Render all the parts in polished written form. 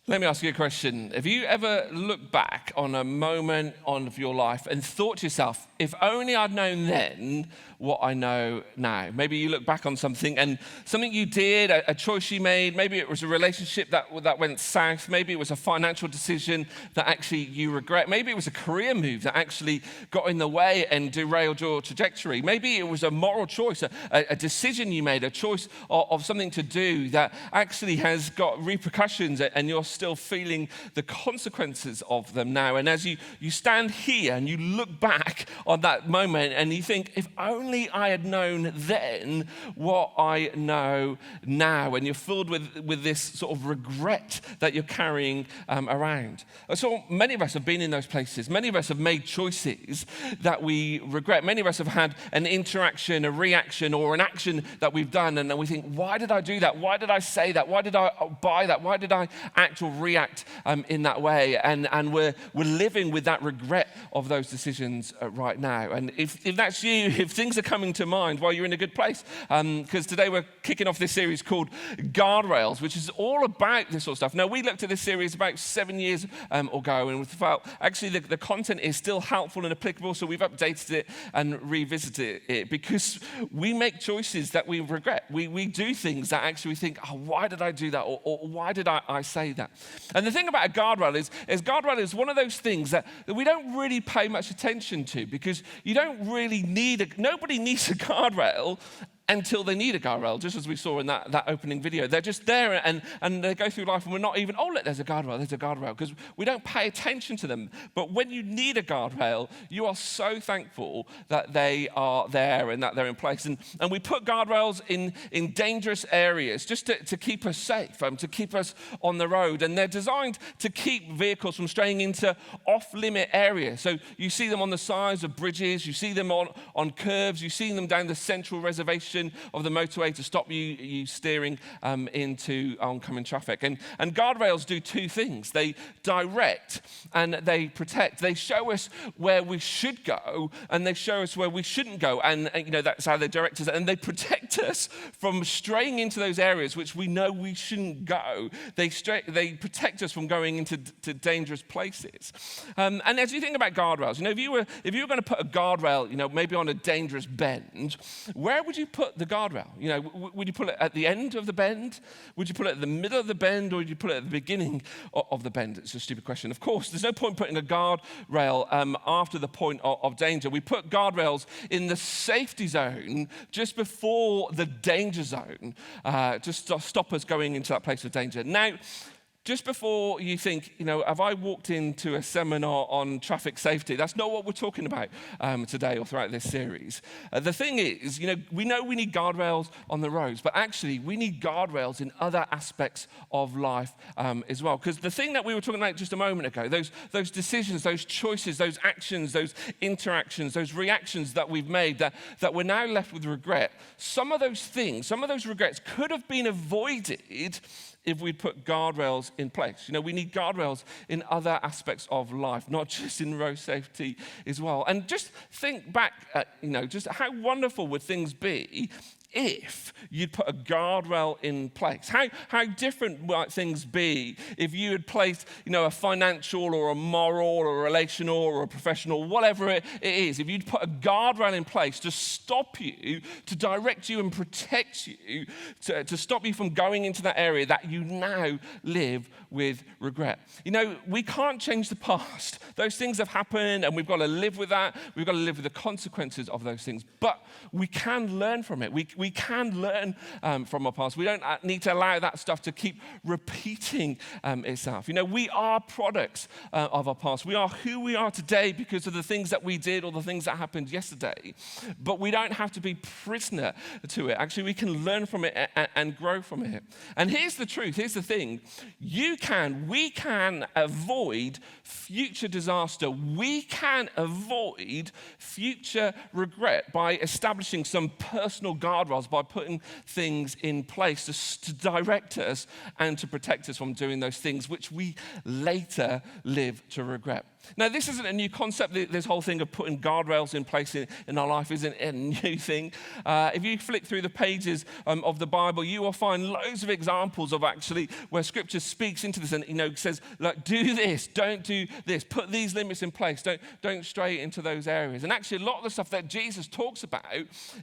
Let me ask you a question. Have you ever looked back on a moment of your life and thought to yourself, if only I'd known then what I know now? Maybe you look back on something and something you did, a choice you made, maybe it was a relationship that went south, maybe it was a financial decision that actually you regret, maybe it was a career move that actually got in the way and derailed your trajectory, maybe it was a moral choice, a decision you made, a choice of something to do that actually has got repercussions and you're still feeling the consequences of them now. And as you stand here and you look back on that moment and you think, if only I had known then what I know now, and you're filled with this sort of regret that you're carrying around. So many of us have been in those places. Many of us have made choices that we regret. Many of us have had an interaction, a reaction, or an action that we've done, and then we think, why did I do that? Why did I say that? Why did I buy that? Why did I act or react in that way? And we're living with that regret of those decisions right now. And if that's you, if things are coming to mind, well, you're in a good place. Because today we're kicking off this series called Guardrails, which is all about this sort of stuff. Now, we looked at this series about 7 years ago, and we felt actually the content is still helpful and applicable, so we've updated it and revisited it because we make choices that we regret. We do things that actually we think, oh, why did I do that? Or why did I say that? And the thing about a guardrail is guardrail is one of those things that we don't really pay much attention to because you don't really nobody needs a guardrail until they need a guardrail, just as we saw in that opening video. They're just there and they go through life and we're not even, look, there's a guardrail, because we don't pay attention to them. But when you need a guardrail, you are so thankful that they are there and that they're in place. And we put guardrails in dangerous areas just to keep us safe, to keep us on the road. And they're designed to keep vehicles from straying into off-limit areas. So you see them on the sides of bridges, you see them on curves, you see them down the central reservation of the motorway to stop you steering into oncoming traffic. And guardrails do two things. They direct and they protect. They show us where we should go and they show us where we shouldn't go. And that's how they direct us. And they protect us from straying into those areas which we know we shouldn't go. They protect us from going into dangerous places. And as you think about guardrails, if you were going to put a guardrail, maybe on a dangerous bend, where would you put the guardrail? Would you put it at the end of the bend? Would you put it at the middle of the bend, or would you put it at the beginning of the bend? It's a stupid question. Of course, there's no point putting a guardrail after the point of danger. We put guardrails in the safety zone just before the danger zone, just to stop us going into that place of danger. Now, just before you think, have I walked into a seminar on traffic safety? That's not what we're talking about today or throughout this series. The thing is, we know we need guardrails on the roads, but actually we need guardrails in other aspects of life as well. Because the thing that we were talking about just a moment ago, those decisions, those choices, those actions, those interactions, those reactions that we've made that we're now left with regret, some of those regrets could have been avoided if we'd put guardrails in place. We need guardrails in other aspects of life, not just in road safety as well. And just think back at, just how wonderful would things be if you'd put a guardrail in place? How different might things be if you had placed, a financial or a moral or a relational or a professional, whatever it is, if you'd put a guardrail in place to stop you, to direct you and protect you, to stop you from going into that area that you now live with regret. We can't change the past. Those things have happened and we've got to live with that. We've got to live with the consequences of those things. But we can learn from it. We can learn from our past. We don't need to allow that stuff to keep repeating itself. We are products of our past. We are who we are today because of the things that we did or the things that happened yesterday. But we don't have to be prisoner to it. Actually, we can learn from it and grow from it. And here's the truth. Here's the thing. We can avoid future disaster. We can avoid future regret by establishing some personal guardrails, by putting things in place to direct us and to protect us from doing those things which we later live to regret. Now, this isn't a new concept. This whole thing of putting guardrails in place in our life isn't a new thing. If you flick through the pages of the Bible, you will find loads of examples of actually where Scripture speaks into this and, says, like, do this, don't do this, put these limits in place, don't stray into those areas. And actually, a lot of the stuff that Jesus talks about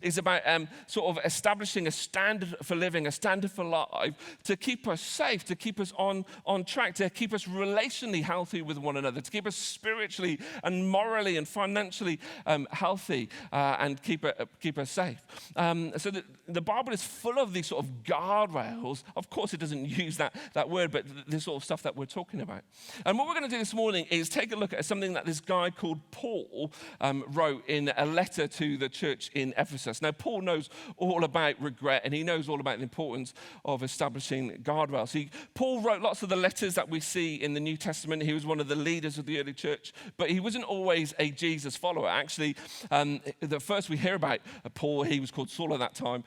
is about sort of establishing a standard for living, a standard for life, to keep us safe, to keep us on track, to keep us relationally healthy with one another, to keep us spiritually and morally and financially healthy, and keep us safe. So the Bible is full of these sort of guardrails. Of course, it doesn't use that word, but this sort of stuff that we're talking about. And what we're going to do this morning is take a look at something that this guy called Paul wrote in a letter to the church in Ephesus. Now, Paul knows all about regret, and he knows all about the importance of establishing guardrails. Paul wrote lots of the letters that we see in the New Testament. He was one of the leaders of the early church, but he wasn't always a Jesus follower. Actually, the first we hear about Paul, he was called Saul at that time,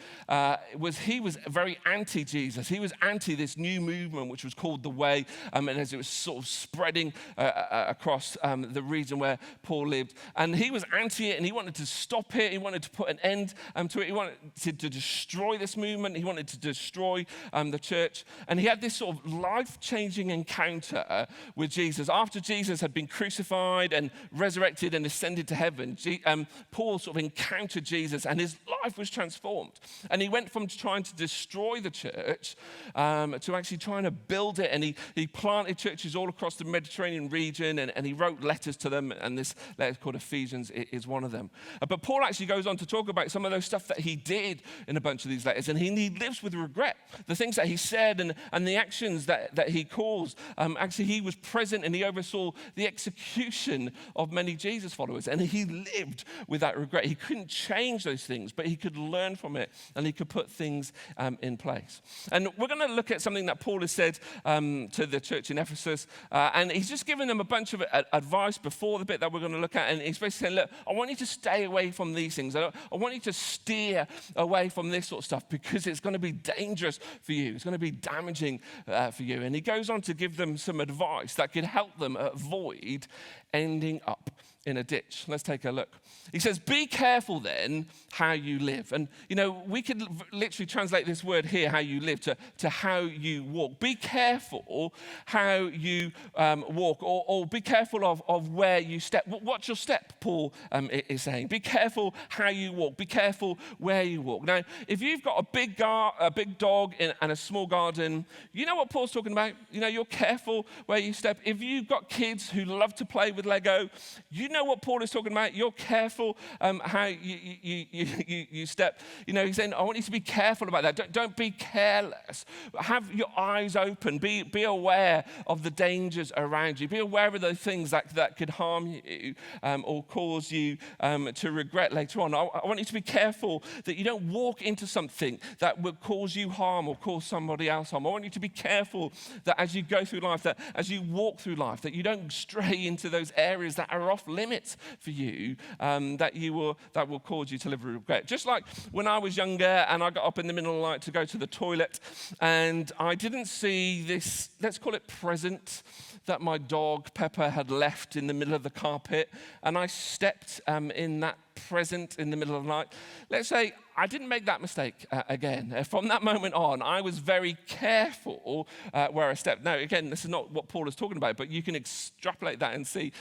he was very anti-Jesus. He was anti this new movement, which was called the Way, and as it was sort of spreading across the region where Paul lived. And he was anti it, and he wanted to stop it. He wanted to put an end to it. He wanted to destroy this movement. He wanted to destroy the church. And he had this sort of life-changing encounter with Jesus. After Jesus had been crucified and resurrected and ascended to heaven, Paul sort of encountered Jesus, and his life was transformed. And he went from trying to destroy the church to actually trying to build it. And he planted churches all across the Mediterranean region, and he wrote letters to them, and this letter called Ephesians is one of them. But Paul actually goes on to talk about some of those stuff that he did in a bunch of these letters, and he lives with regret. The things that he said and the actions that he caused. Actually, he was present and he oversaw the execution of many Jesus followers, and he lived with that regret. He couldn't change those things, but he could learn from it, and he could put things in place. And we're going to look at something that Paul has said to the church in Ephesus, and he's just given them a bunch of advice before the bit that we're going to look at, and he's basically saying, look, I want you to stay away from these things. I want you to steer away from this sort of stuff, because it's going to be dangerous for you. It's going to be damaging for you. And he goes on to give them some advice that could help them avoid ending up in a ditch. Let's take a look. He says, be careful then how you live. And, we could literally translate this word here, how you live, to how you walk. Be careful how you walk, or be careful of where you step. Watch your step, Paul is saying. Be careful how you walk. Be careful where you walk. Now, if you've got a big dog and a small garden, you know what Paul's talking about? You're careful where you step. If you've got kids who love to play with Lego, you know what Paul is talking about. You're careful how you step. He's saying, I want you to be careful about that. Don't be careless. Have your eyes open. Be aware of the dangers around you. Be aware of those things that could harm you or cause you to regret later on. I want you to be careful that you don't walk into something that would cause you harm or cause somebody else harm. I want you to be careful that as you go through life, that as you walk through life, that you don't stray into those areas that are off limits for you, that will cause you to live with regret. Just like when I was younger and I got up in the middle of the night to go to the toilet, and I didn't see this, let's call it present, that my dog Pepper had left in the middle of the carpet, and I stepped in that present in the middle of the night. Let's say I didn't make that mistake again. From that moment on, I was very careful where I stepped. Now, again, this is not what Paul is talking about, but you can extrapolate that and see,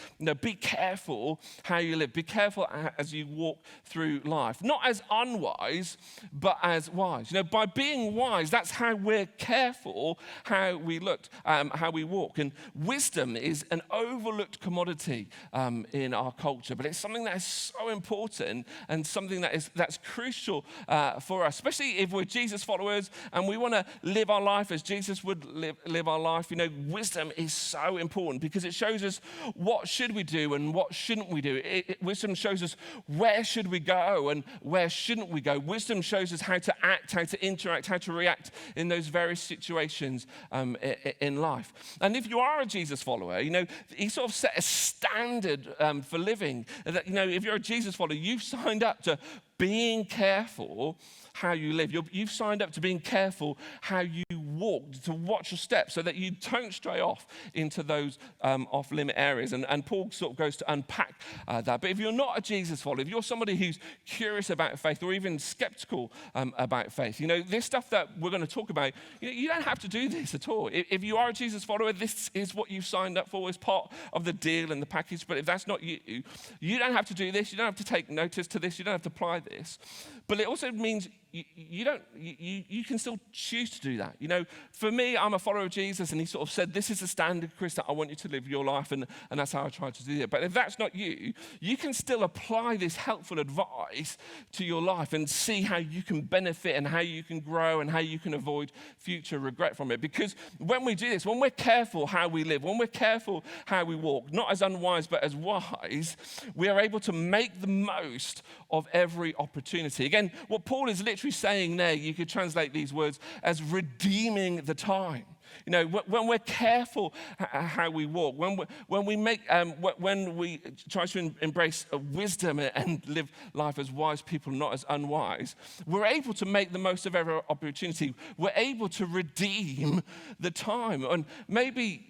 be careful how you live. Be careful as you walk through life. Not as unwise, but as wise. By being wise, that's how we're careful how we how we walk. And wisdom is an overlooked commodity in our culture, but it's something that is so important and something that's crucial for us, especially if we're Jesus followers and we want to live our life as Jesus would live our life. Wisdom is so important because it shows us what should we do and what shouldn't we do. Wisdom shows us where should we go and where shouldn't we go. Wisdom shows us how to act, how to interact, how to react in those various situations in life. And if you are a Jesus follower, he sort of set a standard for living. That if you're a Jesus follower, you've signed up to being careful how you live. You've signed up to being careful how you walk, to watch your steps so that you don't stray off into those off-limit areas. And Paul sort of goes to unpack that. But if you're not a Jesus follower, if you're somebody who's curious about faith or even skeptical about faith, this stuff that we're going to talk about, you don't have to do this at all. If you are a Jesus follower, this is what you've signed up for as part of the deal and the package. But if that's not you, you don't have to do this. You don't have to take notice to this. You don't have to apply this. But it also means you can still choose to do that. For me, I'm a follower of Jesus, and he sort of said, this is the standard, Chris, that I want you to live your life, and that's how I try to do it. But if that's not you, you can still apply this helpful advice to your life and see how you can benefit and how you can grow and how you can avoid future regret from it. Because when we do this, when we're careful how we live, when we're careful how we walk, not as unwise but as wise, we are able to make the most of every opportunity. Again, what Paul is literally saying there, you could translate these words as redeeming the time. When we're careful how we walk, when we try to embrace wisdom and live life as wise people, not as unwise, we're able to make the most of every opportunity. We're able to redeem the time. And maybe,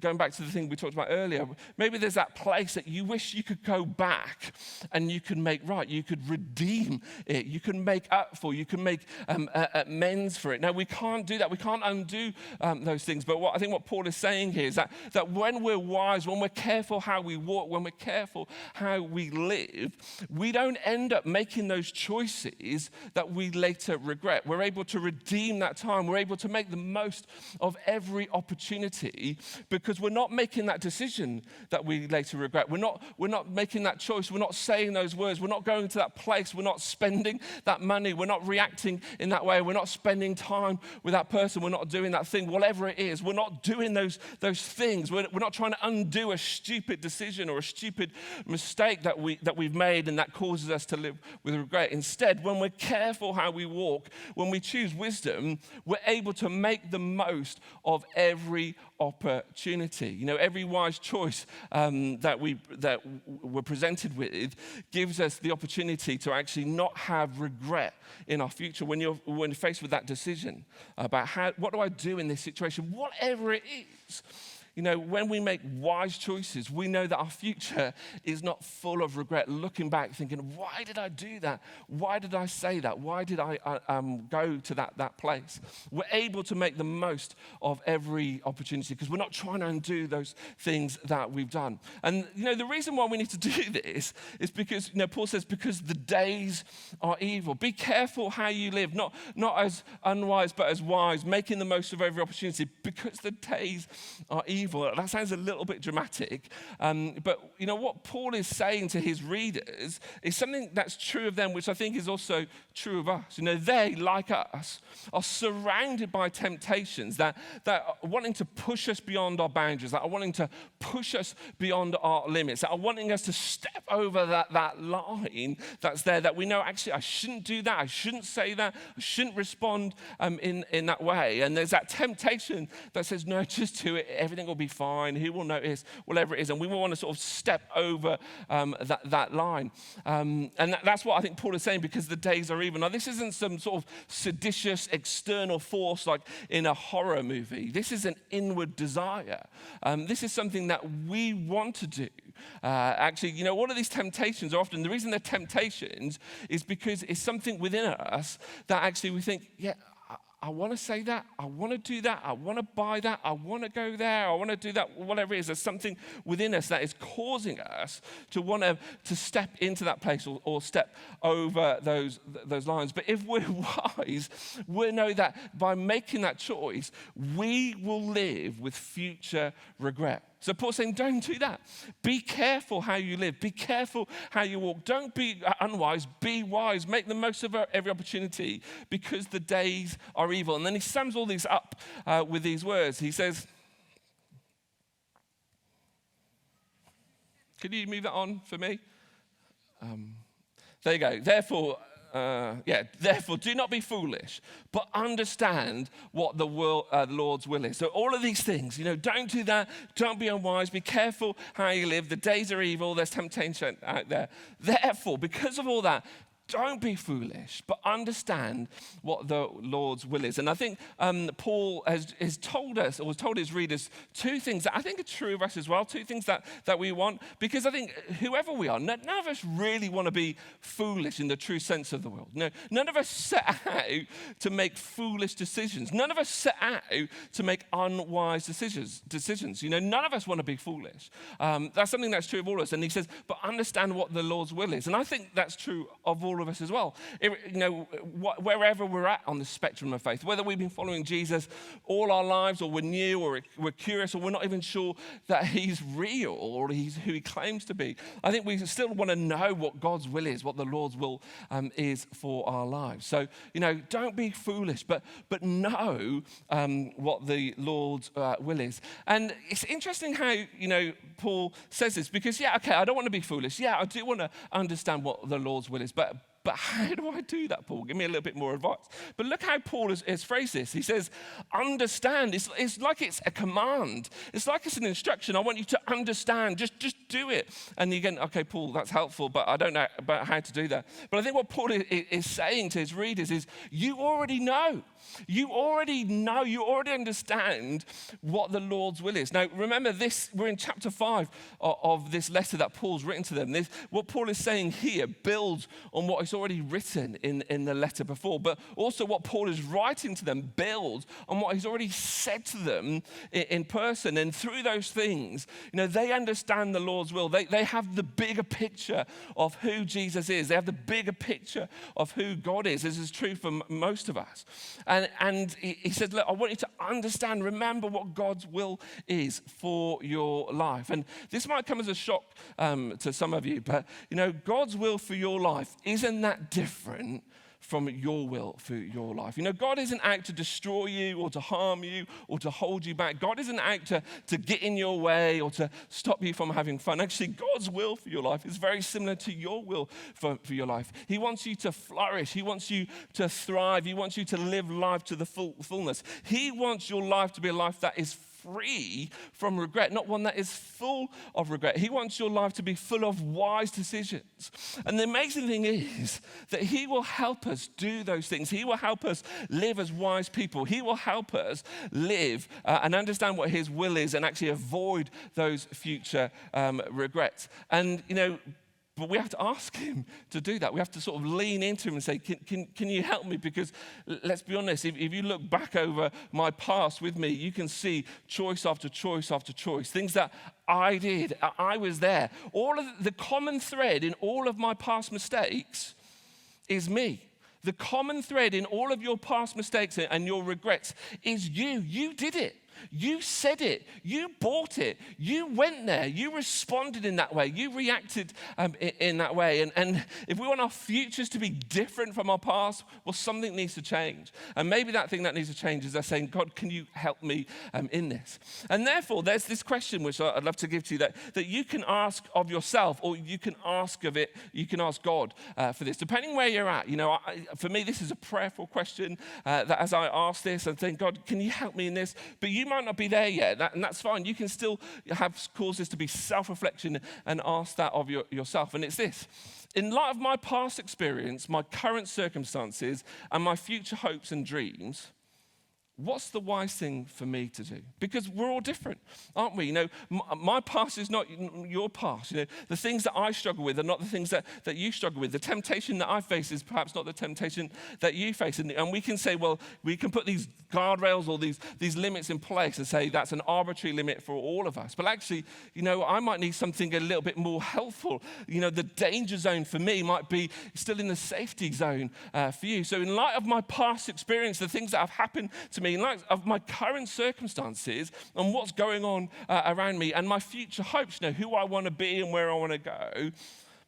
going back to the thing we talked about earlier, maybe there's that place that you wish you could go back and you could make right. You could redeem it. You can make up for. You can make amends for it. Now, we can't do that. We can't undo those things. But I think what Paul is saying here is that when we're wise, when we're careful how we walk, when we're careful how we live, we don't end up making those choices that we later regret. We're able to redeem that time. We're able to make the most of every opportunity because we're not making that decision that we later regret. We're not making that choice. We're not saying those words. We're not going to that place. We're not spending that money. We're not reacting in that way. We're not spending time with that person. We're not doing that thing, whatever it is. We're not doing those things. We're not trying to undo a stupid decision or a stupid mistake that we've made and that causes us to live with regret. Instead, when we're careful how we walk, when we choose wisdom, we're able to make the most of every opportunity. Every wise choice that we're presented with gives us the opportunity to actually not have regret in our future when you're faced with that decision about what do I do in this situation, whatever it is. When we make wise choices, we know that our future is not full of regret, looking back thinking, why did I do that? Why did I say that? Why did I go to that place? We're able to make the most of every opportunity because we're not trying to undo those things that we've done. And, the reason why we need to do this is because, Paul says, because the days are evil. Be careful how you live, not as unwise, but as wise, making the most of every opportunity because the days are evil. That sounds a little bit dramatic, but what Paul is saying to his readers is something that's true of them, which I think is also true of us. They, like us, are surrounded by temptations that are wanting to push us beyond our boundaries, that are wanting to push us beyond our limits, that are wanting us to step over that line that's there, that we know, actually, I shouldn't do that, I shouldn't say that, I shouldn't respond in that way. And there's that temptation that says, no, just do it, everything will be fine, who will notice, whatever it is, and we will want to sort of step over that line. And that's what I think Paul is saying, because the days are evil. Now, this isn't some sort of seditious external force like in a horror movie. This is an inward desire. This is something that we want to do. Actually, all of these temptations are often, the reason they're temptations is because it's something within us that actually we think, yeah, I want to say that, I want to do that, I want to buy that, I want to go there, I want to do that, whatever it is. There's something within us that is causing us to want to step into that place or step over those lines. But if we're wise, we know that by making that choice, we will live with future regret. So Paul's saying, don't do that. Be careful how you live. Be careful how you walk. Don't be unwise. Be wise. Make the most of every opportunity because the days are evil. And then he sums all these up with these words. He says, can you move that on for me? There you go. Therefore, do not be foolish, but understand what the Lord's will is. So all of these things, don't do that, don't be unwise, be careful how you live. The days are evil, there's temptation out there. Therefore, because of all that, don't be foolish, but understand what the Lord's will is. And I think Paul has told us, or has told his readers, two things that I think are true of us as well, two things that we want, because I think whoever we are, none of us really want to be foolish in the true sense of the word. No, none of us set out to make foolish decisions. None of us set out to make unwise decisions. None of us want to be foolish. That's something that's true of all of us. And he says, but understand what the Lord's will is. And I think that's true of all of us as well. Wherever we're at on the spectrum of faith, whether we've been following Jesus all our lives, or we're new, or we're curious, or we're not even sure that he's real, or he's who he claims to be, I think we still want to know what God's will is, what the Lord's will is for our lives. So, don't be foolish, but know what the Lord's will is. And it's interesting how, Paul says this, because, I don't want to be foolish. I do want to understand what the Lord's will is, but how do I do that, Paul? Give me a little bit more advice. But look how Paul has phrased this. He says, understand. It's like it's a command. It's like it's an instruction. I want you to understand. Just do it. And you go, okay, Paul, that's helpful, but I don't know about how to do that. But I think what Paul is saying to his readers is, you already know. You already know. You already understand what the Lord's will is. Now, remember this, we're in chapter 5 of this letter that Paul's written to them. What Paul is saying here builds on what is already written in the letter before, but also what Paul is writing to them builds on what he's already said to them in person. And through those things, they understand the Lord's will. They have the bigger picture of who Jesus is. They have the bigger picture of who God is. This is true for most of us. And he said, look, I want you to understand, remember what God's will is for your life. And this might come as a shock to some of you, but God's will for your life isn't that different from your will for your life. God isn't out to destroy you or to harm you or to hold you back. God isn't out to get in your way or to stop you from having fun. Actually, God's will for your life is very similar to your will for your life. He wants you to flourish. He wants you to thrive. He wants you to live life to the fullness. He wants your life to be a life that is free from regret, not one that is full of regret. He wants your life to be full of wise decisions. And the amazing thing is that he will help us do those things. He will help us live as wise people. He will help us live and understand what his will is and actually avoid those future regrets. And, but we have to ask him to do that. We have to sort of lean into him and say, can you help me? Because let's be honest, if you look back over my past with me, you can see choice after choice after choice, things that I did. I was there. All of the common thread in all of my past mistakes is me. The common thread in all of your past mistakes and your regrets is you. You did it. You said it. You bought it. You went there. You responded in that way. You reacted in that way. And if we want our futures to be different from our past, well, something needs to change. And maybe that thing that needs to change is us saying, God, can you help me in this? And therefore, there's this question which I'd love to give to you that you can ask of yourself, or you can ask of it. You can ask God for this, depending where you're at. For me, this is a prayerful question that as I ask this, I'm saying, God, can you help me in this? But you might not be there yet, and that's fine. You can still have causes to be self-reflection and ask that of yourself. And it's this: in light of my past experience, my current circumstances, and my future hopes and dreams, what's the wise thing for me to do? Because we're all different, aren't we? My past is not your past. The things that I struggle with are not the things that you struggle with. The temptation that I face is perhaps not the temptation that you face. And we can say, well, we can put these guardrails or these limits in place and say that's an arbitrary limit for all of us. But actually, I might need something a little bit more helpful. The danger zone for me might be still in the safety zone for you. So in light of my past experience, the things that have happened to me, in light of my current circumstances and what's going on around me and my future hopes, who I want to be and where I want to go,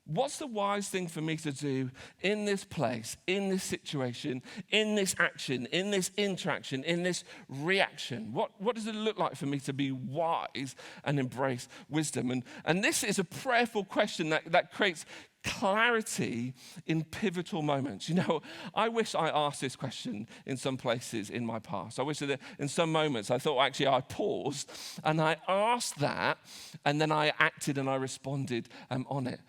what's the wise thing for me to do in this place, in this situation, in this action, in this interaction, in this reaction? What does it look like for me to be wise and embrace wisdom? And this is a prayerful question that creates clarity in pivotal moments. You know, I wish I asked this question in some places in my past. I wish that in some moments I thought actually I paused and I asked that and then I acted and I responded on it.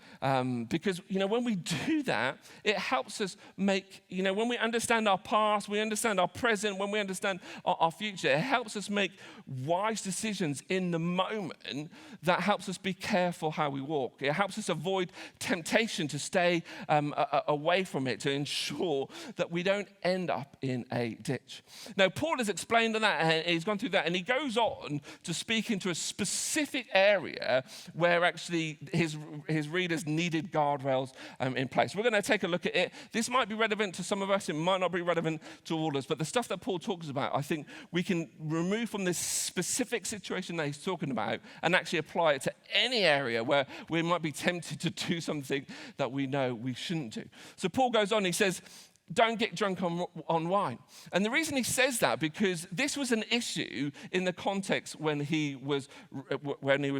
Because, you know, when we do that, it helps us make, you know, when we understand our past, we understand our present, when we understand our future, it helps us make wise decisions in the moment that helps us be careful how we walk. It helps us avoid temptation to stay away from it, to ensure that we don't end up in a ditch. Now, Paul has explained that, and he's gone through that, and he goes on to speak into a specific area where actually his readers needed guardrails in place. We're going to take a look at it. This might be relevant to some of us, it might not be relevant to all of us, but the stuff that Paul talks about, I think we can remove from this specific situation that he's talking about and actually apply it to any area where we might be tempted to do something that we know we shouldn't do. So Paul goes on, he says, don't get drunk on wine. And the reason he says that, because this was an issue in the context when he was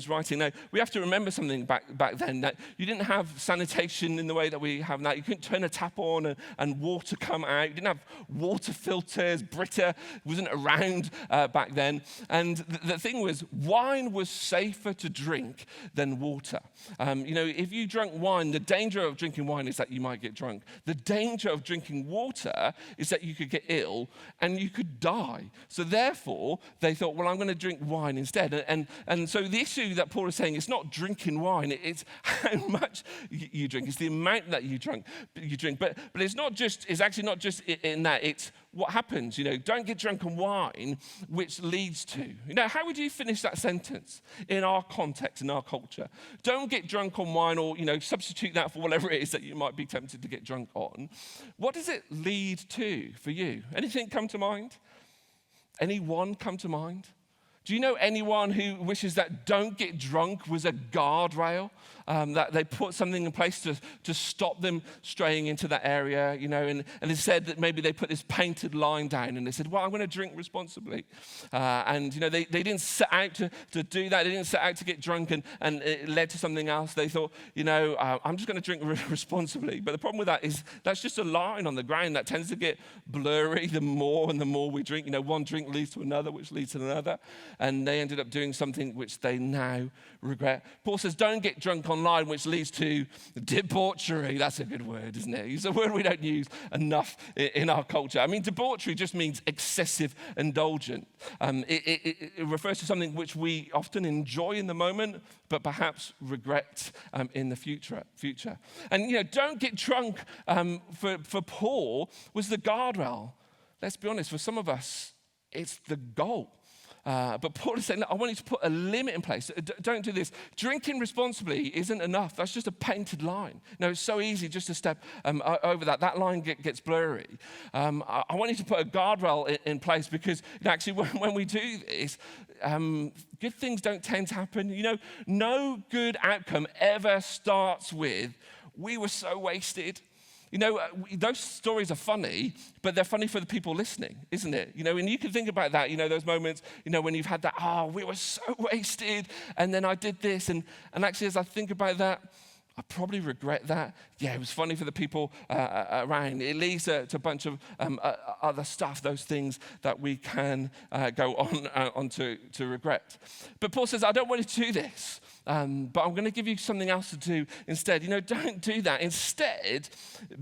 writing. Now, we have to remember something back then, that you didn't have sanitation in the way that we have now. You couldn't turn a tap on and water come out. You didn't have water filters. Brita wasn't around back then. And the thing was, wine was safer to drink than water. You know, if you drank wine, the danger of drinking wine is that you might get drunk. The danger of drinking water is that you could get ill and you could die. So therefore, they thought, well, I'm going to drink wine instead. And so the issue that Paul is saying, it's not drinking wine, it's how much you drink. It's the amount that you drink. But it's actually not just in that, it's what happens. You know, don't get drunk on wine, which leads to. You know, how would you finish that sentence in our context, in our culture? Don't get drunk on wine, or, you know, substitute that for whatever it is that you might be tempted to get drunk on. What does it lead to for you? Anything come to mind? Anyone come to mind? Do you know anyone who wishes that don't get drunk was a guardrail? That they put something in place to stop them straying into that area, you know, and it said that maybe they put this painted line down and they said, well, I'm going to drink responsibly. And, you know, they didn't set out to do that. They didn't set out to get drunk and it led to something else. They thought, you know, I'm just going to drink responsibly. But the problem with that is that's just a line on the ground that tends to get blurry the more we drink. You know, one drink leads to another, which leads to another. And they ended up doing something which they now regret. Paul says, don't get drunk online, which leads to debauchery. That's a good word, isn't it? It's a word we don't use enough in our culture. I mean, debauchery just means excessive indulgence. It refers to something which we often enjoy in the moment, but perhaps regret in the future. And, you know, don't get drunk for Paul was the guardrail. Let's be honest, for some of us, it's the goal. But Paul is saying, I want you to put a limit in place. Don't do this. Drinking responsibly isn't enough. That's just a painted line. No, it's so easy just to step over that. That line gets blurry. I want you to put a guardrail in place, because actually when we do this, good things don't tend to happen. You know, no good outcome ever starts with, we were so wasted. You know, those stories are funny, but they're funny for the people listening, isn't it? You know, and you can think about that, you know, those moments, you know, when you've had that, we were so wasted, and then I did this, and actually as I think about that, I probably regret that. Yeah, it was funny for the people around. It leads to a bunch of other stuff, those things that we can go on to regret. But Paul says, I don't want you to do this, but I'm going to give you something else to do instead. You know, don't do that. Instead,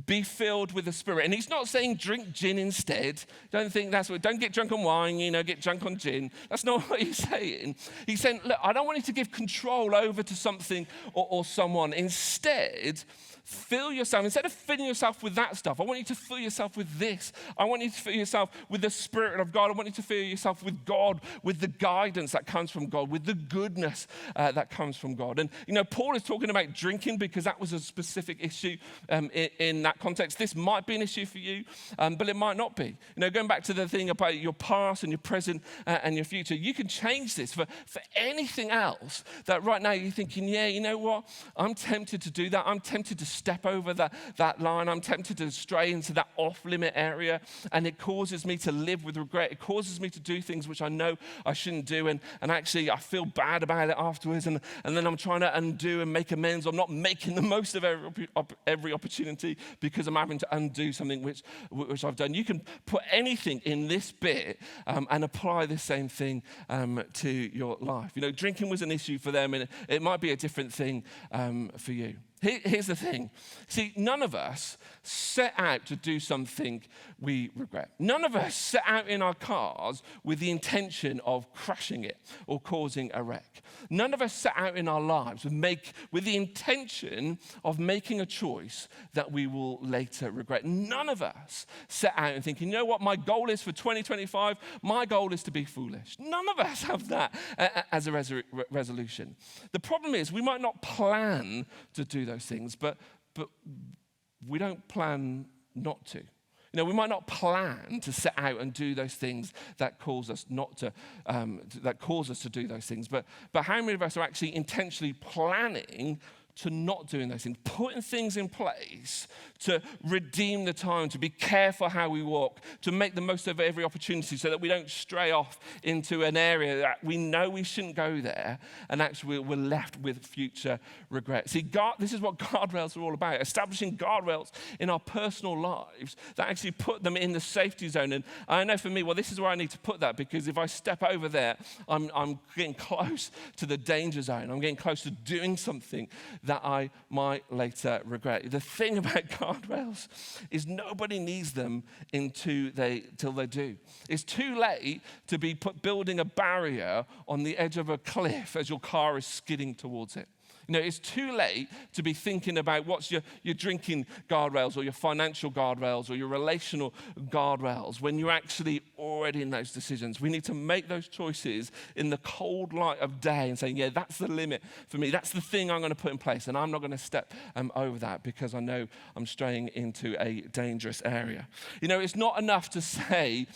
be filled with the Spirit. And he's not saying drink gin instead. Don't think that's what, don't get drunk on wine, you know, get drunk on gin. That's not what he's saying. He's saying, look, I don't want you to give control over to something or someone. Instead, fill yourself, instead of filling yourself with that stuff, I want you to fill yourself with this. I want you to fill yourself with the Spirit of God. I want you to fill yourself with God, with the guidance that comes from God, with the goodness that comes from God. And, you know, Paul is talking about drinking because that was a specific issue in that context. This might be an issue for you, but it might not be. You know, going back to the thing about your past and your present and your future, you can change this for anything else that right now you're thinking, yeah, you know what? I'm tempted to do that. I'm tempted to step over that line. I'm tempted to stray into that off-limit area, and it causes me to live with regret. It causes me to do things which I know I shouldn't do, and actually I feel bad about it afterwards, and and then I'm trying to undo and make amends. I'm not making the most of every opportunity because I'm having to undo something which I've done. You can put anything in this bit and apply the same thing to your life. You know, drinking was an issue for them, and it might be a different thing for you. Here's the thing. See, none of us set out to do something we regret. None of us set out in our cars with the intention of crashing it or causing a wreck. None of us set out in our lives with the intention of making a choice that we will later regret. None of us set out and thinking, you know what, my goal is for 2025? My goal is to be foolish. None of us have that as a resolution. The problem is we might not plan to do those things, but we don't plan not to. You know, we might not plan to set out and do those things that cause us to do those things. But how many of us are actually intentionally planning to not doing those things, putting things in place to redeem the time, to be careful how we walk, to make the most of every opportunity so that we don't stray off into an area that we know we shouldn't go there, and actually we're left with future regret. See, this is what guardrails are all about, establishing guardrails in our personal lives that actually put them in the safety zone. And I know for me, well, this is where I need to put that, because if I step over there, I'm getting close to the danger zone. I'm getting close to doing something that I might later regret. The thing about guardrails is nobody needs them till they do. It's too late to be building a barrier on the edge of a cliff as your car is skidding towards it. You know, it's too late to be thinking about what's your drinking guardrails or your financial guardrails or your relational guardrails when you're actually already in those decisions. We need to make those choices in the cold light of day and saying, yeah, that's the limit for me. That's the thing I'm going to put in place, and I'm not going to step over that because I know I'm straying into a dangerous area. You know, it's not enough to say,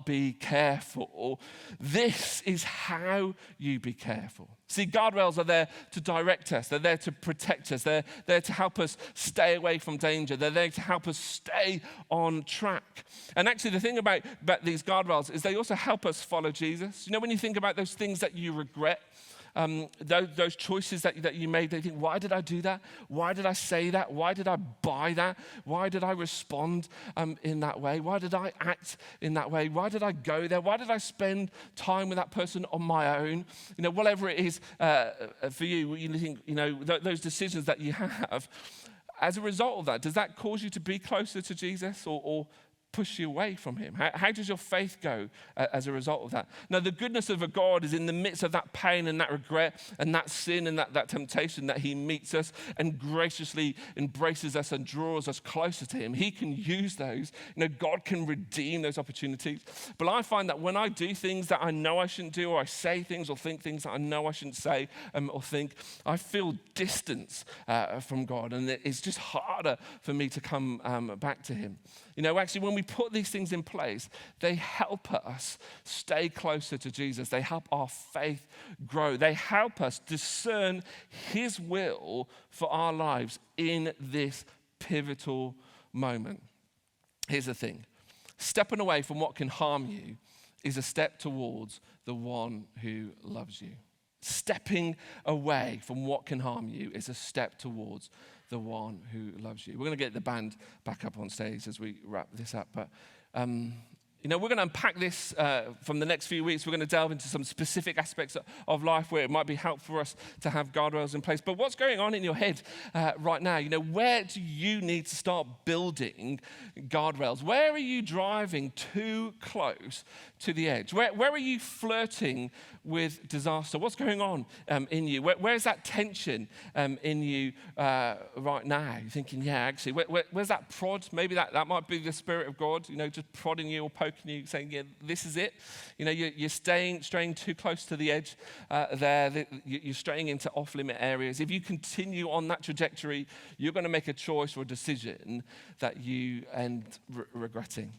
be careful. This is how you be careful. See, guardrails are there to direct us. They're there to protect us. They're there to help us stay away from danger. They're there to help us stay on track. And actually, the thing about these guardrails is they also help us follow Jesus. You know, when you think about those things that you regret, those choices that you made, they think, why did I do that? Why did I say that? Why did I buy that? Why did I respond in that way? Why did I act in that way? Why did I go there? Why did I spend time with that person on my own? You know, whatever it is for you, you think, you know, those decisions that you have, as a result of that, does that cause you to be closer to Jesus or push you away from him? How does your faith go as a result of that? Now, the goodness of a God is in the midst of that pain and that regret and that sin and that temptation that he meets us and graciously embraces us and draws us closer to him. He can use those. You know, God can redeem those opportunities. But I find that when I do things that I know I shouldn't do, or I say things or think things that I know I shouldn't say or think, I feel distance from God, and it's just harder for me to come back to him. You know, actually, when we put these things in place, they help us stay closer to Jesus. They help our faith grow. They help us discern his will for our lives in this pivotal moment. Here's the thing. Stepping away from what can harm you is a step towards the one who loves you. Stepping away from what can harm you is a step towards the one who loves you. We're going to get the band back up on stage as we wrap this up. But, you know, we're going to unpack this from the next few weeks. We're going to delve into some specific aspects of life where it might be helpful for us to have guardrails in place. But what's going on in your head right now? You know, where do you need to start building guardrails? Where are you driving too close to the edge? Where are you flirting with disaster? What's going on in you? Where's that tension in you right now? You're thinking, yeah, actually, where's that prod? Maybe that might be the Spirit of God, you know, just prodding you or poking you, saying, yeah, this is it. You know, you're straying too close to the edge there. You're straying into off-limit areas. If you continue on that trajectory, you're going to make a choice or a decision that you end regretting.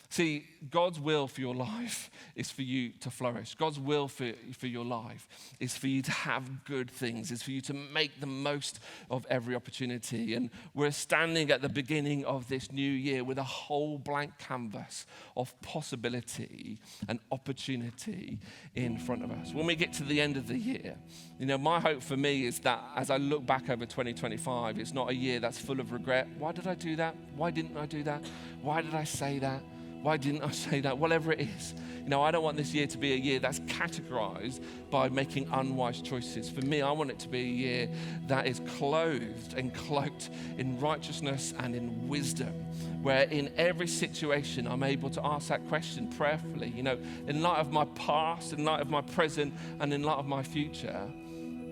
See, God's will for your life is for you to flourish. God's will for your life is for you to have good things, is for you to make the most of every opportunity. And we're standing at the beginning of this new year with a whole blank canvas of possibility and opportunity in front of us. When we get to the end of the year, my hope for me is that as I look back over 2025, it's not a year that's full of regret. Why did I do that? Why didn't I do that? Why did I say that? Why didn't I say that? Whatever it is. I don't want this year to be a year that's categorized by making unwise choices. For me, I want it to be a year that is clothed and cloaked in righteousness and in wisdom, where in every situation I'm able to ask that question prayerfully. In light of my past, in light of my present, and in light of my future,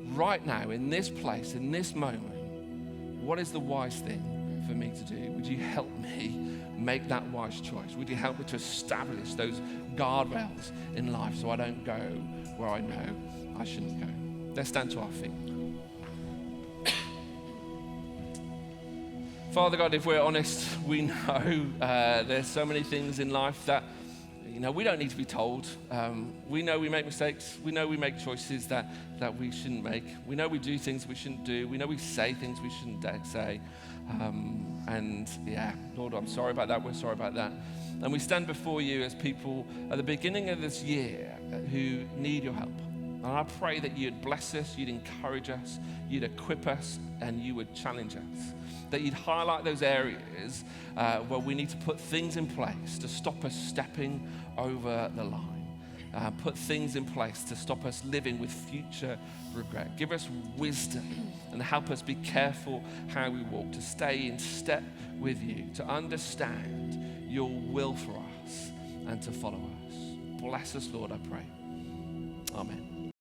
right now, in this place, in this moment, what is the wise thing for me to do? Would you help me make that wise choice? Would you help me to establish those guardrails in life so I don't go where I know I shouldn't go? Let's stand to our feet. Father God, if we're honest, we know there's so many things in life that we don't need to be told. We know we make mistakes. We know we make choices that we shouldn't make. We know we do things we shouldn't do. We know we say things we shouldn't say. Lord, I'm sorry about that. We're sorry about that. And we stand before you as people at the beginning of this year who need your help. And I pray that you'd bless us, you'd encourage us, you'd equip us, and you would challenge us. That you'd highlight those areas where we need to put things in place to stop us stepping over the line. Put things in place to stop us living with future regret. Give us wisdom and help us be careful how we walk, to stay in step with you, to understand your will for us and to follow us. Bless us, Lord, I pray. Amen.